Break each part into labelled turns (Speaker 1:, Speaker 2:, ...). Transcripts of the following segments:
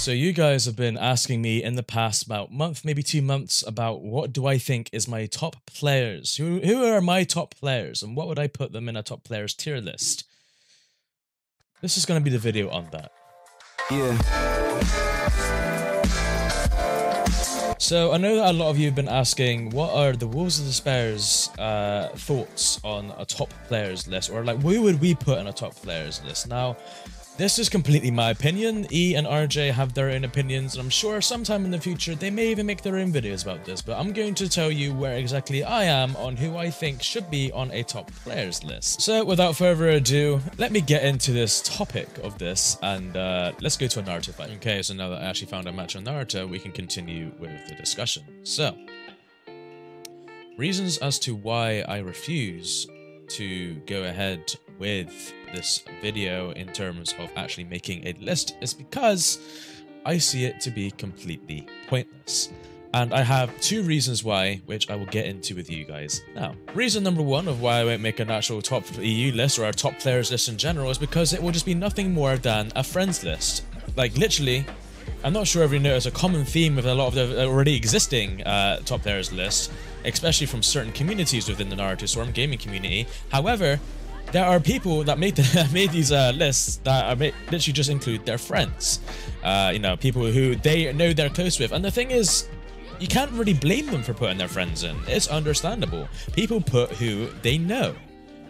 Speaker 1: So you guys have been asking me in the past about month, maybe 2 months, about what do I think is my top players? Who are my top players, and what would I put them in a top players tier list? This is going to be the video on that.
Speaker 2: Yeah.
Speaker 1: So I know that a lot of you have been asking, what are the Wolves of Despair's thoughts on a top players list, or like who would we put in a top players list? Now, this is completely my opinion. E and RJ have their own opinions, and I'm sure sometime in the future they may even make their own videos about this, but I'm going to tell you where exactly I am on who I think should be on a top players list. So without further ado, let me get into this topic of this, and let's go to a Naruto fight. Okay, so now that I actually found a match on Naruto, we can continue with the discussion. So, reasons as to why I refuse to go ahead with this video in terms of actually making a list is because I see it to be completely pointless. And I have two reasons why, which I will get into with you guys now. Reason number one of why I won't make an actual top EU list or a top players list in general is because it will just be nothing more than a friends list. Like literally, I'm not sure if you notice a common theme with a lot of the already existing top players list, especially from certain communities within the Naruto Storm gaming community. However, there are people that made these lists that are literally just include their friends, you know, people who they know they're close with. And the thing is, you can't really blame them for putting their friends in. It's understandable. People put who they know,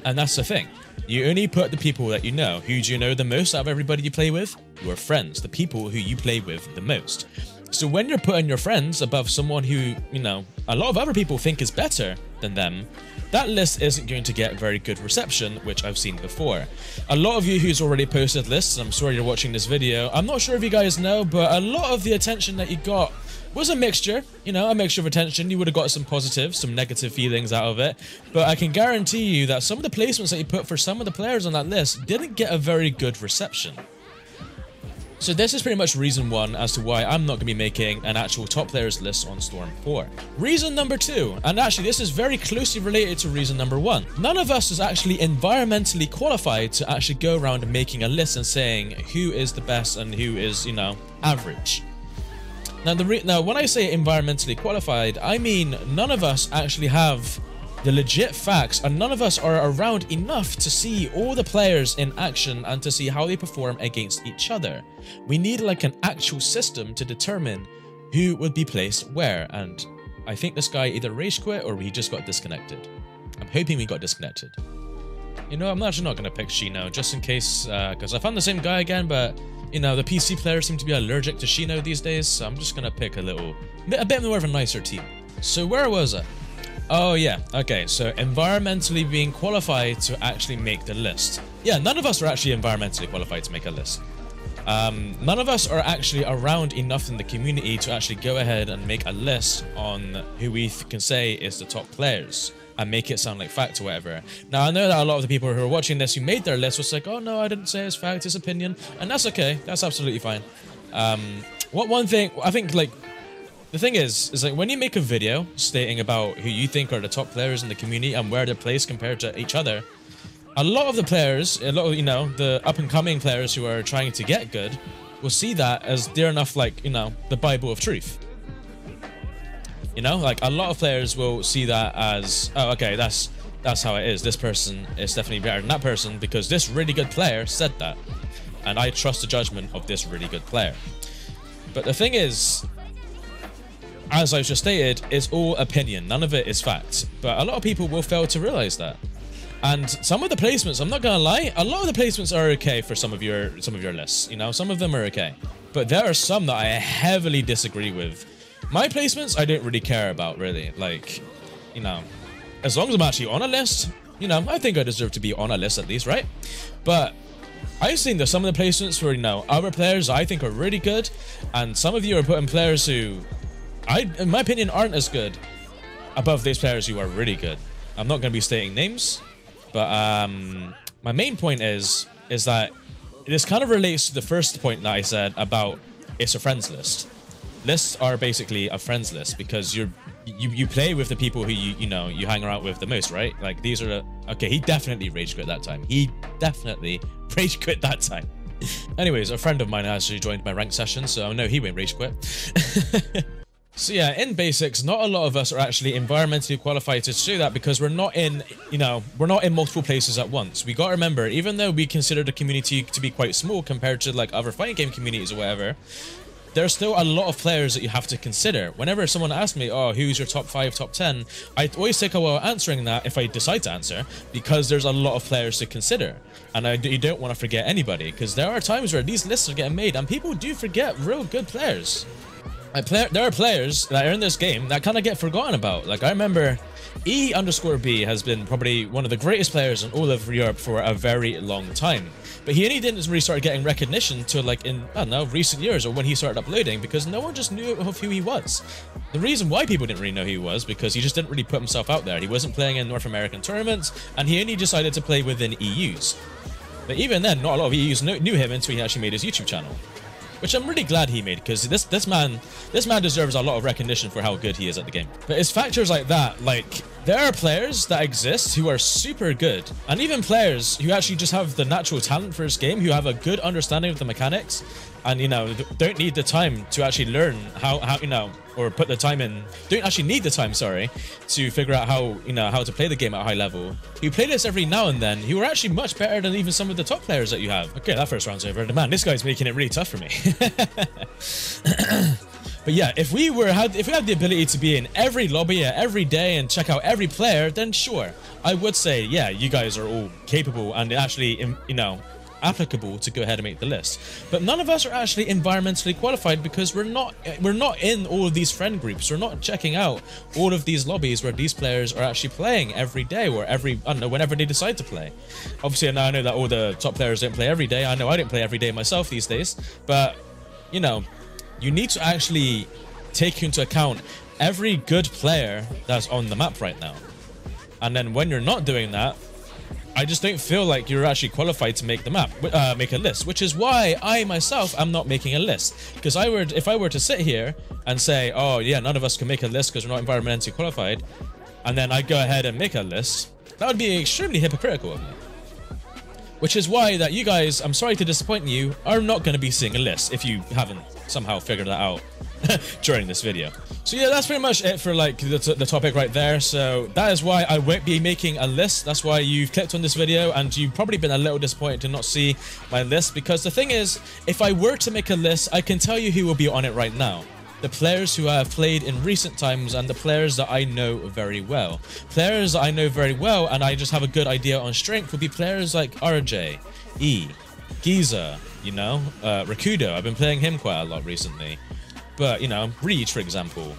Speaker 1: and that's the thing. You only put the people that you know. Who do you know the most out of everybody you play with? Your friends, the people who you play with the most. So when you're putting your friends above someone who, you know, a lot of other people think is better than them, that list isn't going to get very good reception, which I've seen before. A lot of you who's already posted lists, and I'm sorry you're watching this video, I'm not sure if you guys know, but a lot of the attention that you got was a mixture, you know, a mixture of attention. You would have got some positive, some negative feelings out of it, but I can guarantee you that some of the placements that you put for some of the players on that list didn't get a very good reception. So this is pretty much reason one as to why I'm not going to be making an actual top players list on Storm 4. Reason number two, and actually this is very closely related to reason number one. None of us is actually environmentally qualified to actually go around and making a list and saying who is the best and who is, you know, average. Now, when I say environmentally qualified, I mean none of us actually have the legit facts, and none of us are around enough to see all the players in action and to see how they perform against each other. We need like an actual system to determine who would be placed where, and I think this guy either rage quit or he just got disconnected. I'm hoping we got disconnected. You know, I'm actually not going to pick Shino just in case, because I found the same guy again, but you know, the PC players seem to be allergic to Shino these days, so I'm just going to pick a bit more of a nicer team. So where was I? Oh yeah, okay, so environmentally being qualified to actually make the list. Yeah, none of us are actually environmentally qualified to make a list. None of us are actually around enough in the community to actually go ahead and make a list on who we can say is the top players and make it sound like fact or whatever. Now, I know that a lot of the people who are watching this who made their list was like, oh no, I didn't say it's fact, it's opinion, and that's okay, that's absolutely fine. One thing, I think, like, the thing is like when you make a video stating about who you think are the top players in the community and where they're placed compared to each other, a lot of the players, a lot of, you know, the up-and-coming players who are trying to get good will see that as dear enough, like, you know, the Bible of truth. You know, like a lot of players will see that as, oh, okay, that's how it is. This person is definitely better than that person because this really good player said that, and I trust the judgment of this really good player. But the thing is, as I've just stated, it's all opinion. None of it is fact. But a lot of people will fail to realize that. And some of the placements, I'm not gonna lie, a lot of the placements are okay for some of your lists. You know, some of them are okay. But there are some that I heavily disagree with. My placements, I don't really care about, really. Like, you know, as long as I'm actually on a list, you know, I think I deserve to be on a list at least, right? But I've seen that some of the placements where, you know, other players I think are really good, and some of you are putting players who in my opinion, aren't as good above these players who are really good. I'm not going to be stating names, but my main point is that this kind of relates to the first point that I said about it's a friends list. Lists are basically a friends list because you play with the people who you know you hang around with the most, right? Like these are okay. He definitely rage quit that time. He definitely rage quit that time. Anyways, a friend of mine actually joined my ranked session, so I know he won't rage quit. So yeah, in basics, not a lot of us are actually environmentally qualified to do that because we're not in, we're not in multiple places at once. We gotta remember, even though we consider the community to be quite small compared to like other fighting game communities or whatever, there's still a lot of players that you have to consider. Whenever someone asks me, oh, who's your top 5, top 10, I always take a while answering that if I decide to answer, because there's a lot of players to consider. And you don't want to forget anybody, because there are times where these lists are getting made and people do forget real good players. There are players that are in this game that kind of get forgotten about. Like, I remember E_B has been probably one of the greatest players in all of Europe for a very long time. But he only didn't really start getting recognition till like in, I don't know, recent years or when he started uploading, because no one just knew of who he was. The reason why people didn't really know who he was because he just didn't really put himself out there. He wasn't playing in North American tournaments and he only decided to play within EUs. But even then, not a lot of EUs knew him until he actually made his YouTube channel. Which I'm really glad he made, because this man deserves a lot of recognition for how good he is at the game. But it's factors like that, like, there are players that exist who are super good, and even players who actually just have the natural talent for this game, who have a good understanding of the mechanics, and, don't need the time to actually learn how or put the time in, don't actually need the time, sorry, to figure out how, how to play the game at a high level. You play this every now and then, you are actually much better than even some of the top players that you have. Okay, that first round's over. Man, this guy's making it really tough for me. But yeah, if we had the ability to be in every lobby every day and check out every player, then sure, I would say, yeah, you guys are all capable and actually, applicable to go ahead and make the list. But none of us are actually environmentally qualified because we're not in all of these friend groups. We're not checking out all of these lobbies where these players are actually playing every day or I don't know, whenever they decide to play. Obviously, now I know that all the top players don't play every day. I know I don't play every day myself these days, but you need to actually take into account every good player that's on the map right now. And then when you're not doing that, I just don't feel like you're actually qualified to make the map, make a list, which is why I myself am not making a list. Because if I were to sit here and say, oh yeah, none of us can make a list because we're not environmentally qualified, and then I go ahead and make a list, that would be extremely hypocritical of me. Which is why that you guys, I'm sorry to disappoint you, are not going to be seeing a list if you haven't somehow figured that out during this video. So yeah, that's pretty much it for like the topic right there. So that is why I won't be making a list. That's why you've clicked on this video and you've probably been a little disappointed to not see my list, because the thing is, if I were to make a list, I can tell you who will be on it right now. The players who I have played in recent times and the players that I know very well. Players that I know very well and I just have a good idea on strength would be players like RJ, E, Giza, Rakudo. I've been playing him quite a lot recently. But, Ritchrd, for example,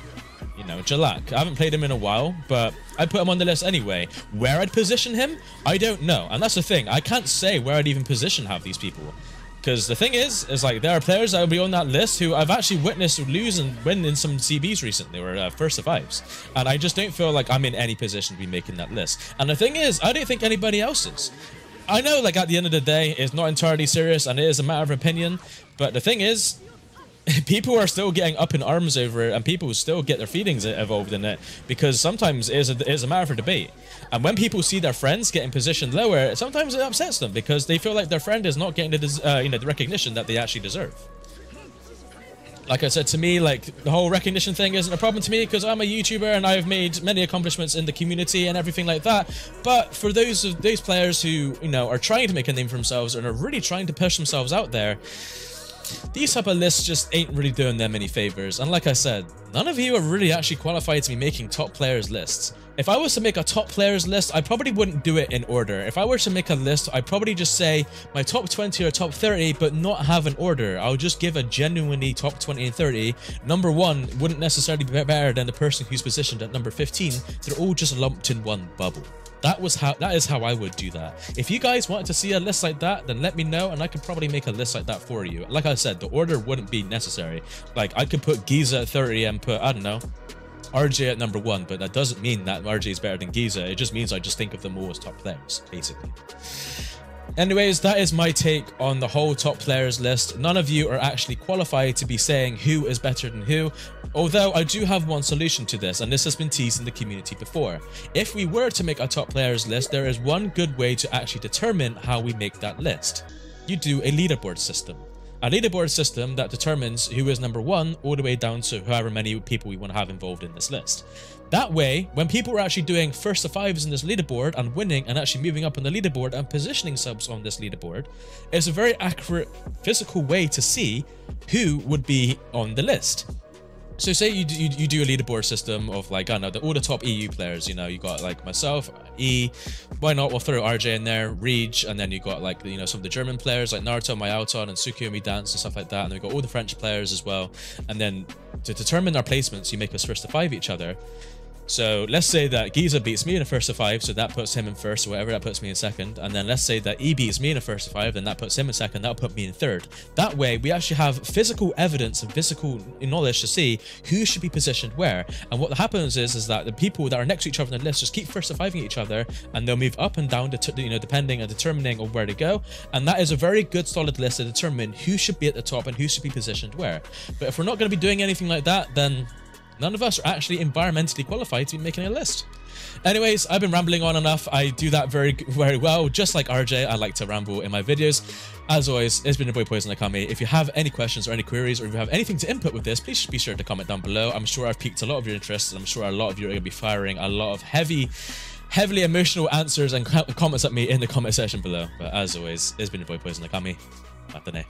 Speaker 1: Jalak. I haven't played him in a while, but I'd put him on the list anyway. Where I'd position him, I don't know. And that's the thing. I can't say where I'd even position half these people. Because the thing is like, there are players that will be on that list who I've actually witnessed lose and win in some CBs recently, or first survives. And I just don't feel like I'm in any position to be making that list. And the thing is, I don't think anybody else is. I know, like, at the end of the day, it's not entirely serious and it is a matter of opinion. But the thing is, people are still getting up in arms over it, and people still get their feelings involved in it, because sometimes it is a matter for debate. And when people see their friends getting positioned lower, sometimes it upsets them because they feel like their friend is not getting the recognition that they actually deserve. Like I said, to me, like, the whole recognition thing isn't a problem to me because I'm a YouTuber and I've made many accomplishments in the community and everything like that. But for those players who, are trying to make a name for themselves and are really trying to push themselves out there, these type of lists just ain't really doing them any favors. And like I said, none of you are really actually qualified to be making top players lists. If I was to make a top players list, I probably wouldn't do it in order. If I were to make a list, I'd probably just say my top 20 or top 30, but not have an order. I would just give a genuinely top 20 and 30. Number 1 wouldn't necessarily be better than the person who's positioned at number 15. They're all just lumped in one bubble. That is how I would do that. If you guys wanted to see a list like that, then let me know and I could probably make a list like that for you. Like I said, the order wouldn't be necessary. Like, I could put Giza at 30 and put, I don't know, RJ at number 1, but that doesn't mean that RJ is better than Giza. It just means I just think of them all as top players, basically. Anyways, that is my take on the whole top players list. None of you are actually qualified to be saying who is better than who, although I do have one solution to this, and this has been teased in the community before. If we were to make a top players list, there is one good way to actually determine how we make that list. you do a leaderboard system. A leaderboard system that determines who is number 1 all the way down to however many people we want to have involved in this list. That way, when people are actually doing first to 5s in this leaderboard and winning and actually moving up on the leaderboard and positioning subs on this leaderboard, it's a very accurate physical way to see who would be on the list. So say you do a leaderboard system of like, I don't know, all the top EU players, you know, you got like myself, E, why not, we'll throw RJ in there, Ritchrd, and then you got like, you know, some of the German players like Naruto, Mayauton, and Tsukuyomi Dance and stuff like that, and then we got all the French players as well. And then to determine our placements, you make us first to 5 each other. So let's say that Giza beats me in a first to 5, so that puts him in first or whatever, that puts me in second. And then let's say that E beats me in a first to 5, then that puts him in second, that'll put me in third. That way, we actually have physical evidence and physical knowledge to see who should be positioned where. And what happens is that the people that are next to each other on the list just keep first to 5ing each other, and they'll move up and down, you know, depending and determining on where to go. And that is a very good solid list to determine who should be at the top and who should be positioned where. But if we're not going to be doing anything like that, then none of us are actually environmentally qualified to be making a list. Anyways, I've been rambling on enough. I do that very well. Just like RJ, I like to ramble in my videos. As always, it's been your boy Poison Okami. If you have any questions or any queries, or if you have anything to input with this, please be sure to comment down below. I'm sure I've piqued a lot of your interest, and I'm sure a lot of you are going to be firing a lot of heavily emotional answers and comments at me in the comment section below. But as always, it's been your boy Poison Okami. Matane.